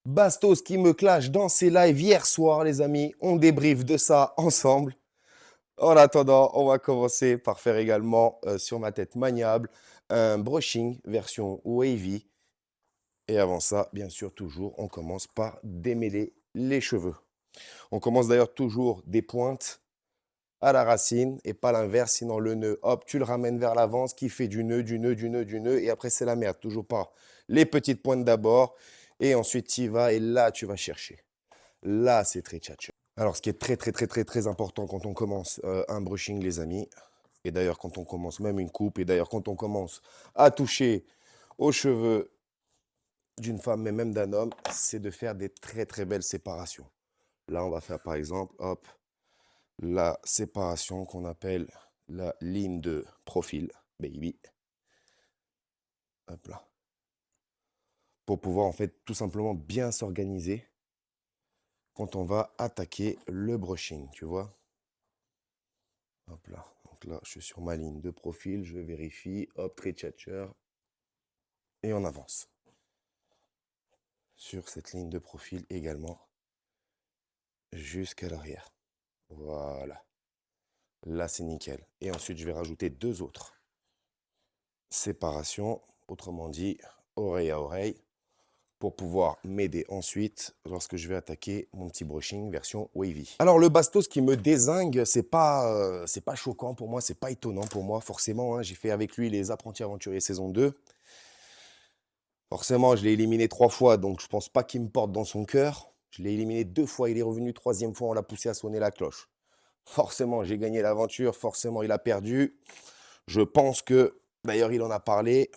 Bastos qui me clash dans ses lives hier soir, les amis. On débriefe de ça ensemble. En attendant, on va commencer par faire également sur ma tête maniable un brushing version wavy. Et avant ça, bien sûr, toujours, on commence par démêler les cheveux. On commence d'ailleurs toujours des pointes à la racine et pas l'inverse, sinon le nœud, hop, tu le ramènes vers l'avant, ce qui fait du nœud, du nœud, du nœud, du nœud, et après c'est la merde, toujours pas. Les petites pointes d'abord, et ensuite tu y vas, et là tu vas chercher. Là, c'est très tchatcheur. Alors, ce qui est très, très, très, très, très important quand on commence un brushing, les amis, et d'ailleurs quand on commence même une coupe, et d'ailleurs quand on commence à toucher aux cheveux d'une femme, mais même d'un homme, c'est de faire des très, très belles séparations. Là, on va faire par exemple, hop, la séparation qu'on appelle la ligne de profil, baby. Hop là. Pour pouvoir en fait tout simplement bien s'organiser quand on va attaquer le brushing, tu vois. Hop là. Donc là, je suis sur ma ligne de profil, je vérifie, hop, très tchatcher, et on avance. Sur cette ligne de profil également, jusqu'à l'arrière. Voilà. Là, c'est nickel. Et ensuite, je vais rajouter deux autres séparations, autrement dit, oreille à oreille, pour pouvoir m'aider ensuite lorsque je vais attaquer mon petit brushing version wavy. Alors le bastos qui me dézingue, c'est pas choquant pour moi, c'est pas étonnant pour moi forcément, hein. J'ai fait avec lui les Apprentis Aventuriers saison 2. Forcément, je l'ai éliminé 3 fois, donc je pense pas qu'il me porte dans son cœur. Je l'ai éliminé 2 fois, il est revenu 3e fois, on l'a poussé à sonner la cloche. Forcément, j'ai gagné l'aventure, forcément, il a perdu. Je pense que, d'ailleurs, il en a parlé,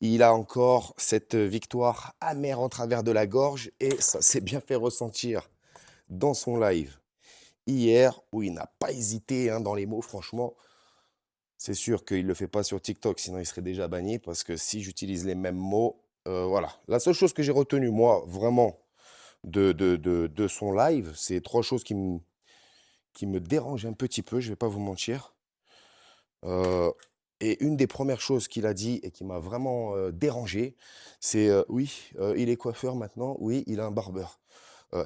il a encore cette victoire amère en travers de la gorge et ça s'est bien fait ressentir dans son live hier où il n'a pas hésité hein, dans les mots. Franchement, c'est sûr qu'il ne le fait pas sur TikTok, sinon il serait déjà banni parce que si j'utilise les mêmes mots, voilà. La seule chose que j'ai retenue, moi, vraiment, de son live, c'est 3 choses qui me dérangent un petit peu, je ne vais pas vous mentir. Et une des premières choses qu'il a dit et qui m'a vraiment dérangé, c'est oui, il est coiffeur maintenant, oui, il a un barbeur.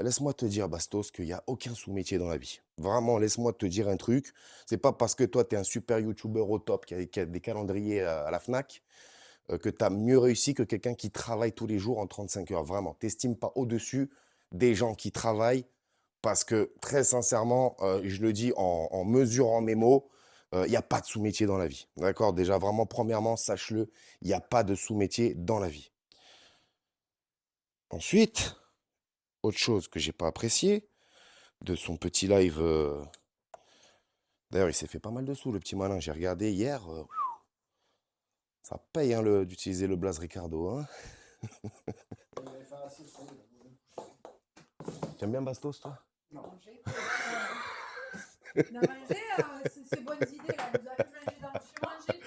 Laisse-moi te dire, Bastos, qu'il n'y a aucun sous-métier dans la vie. Vraiment, laisse-moi te dire un truc. C'est pas parce que toi, tu es un super YouTuber au top qui a des calendriers à la Fnac que tu as mieux réussi que quelqu'un qui travaille tous les jours en 35 heures. Vraiment, t'estimes pas au-dessus des gens qui travaillent parce que très sincèrement, je le dis en mesurant mes mots, il n'y a pas de sous-métier dans la vie. D'accord? Déjà, vraiment, premièrement, sache-le, il n'y a pas de sous-métier dans la vie. Ensuite, autre chose que j'ai pas apprécié de son petit live. D'ailleurs, il s'est fait pas mal de sous, le petit malin. J'ai regardé hier. Ça paye hein, d'utiliser le Blaze Ricardo. Hein. T'aimes bien Bastos, toi? Non. On a mangé ces bonnes idées là, vous avez mangé dans le manger.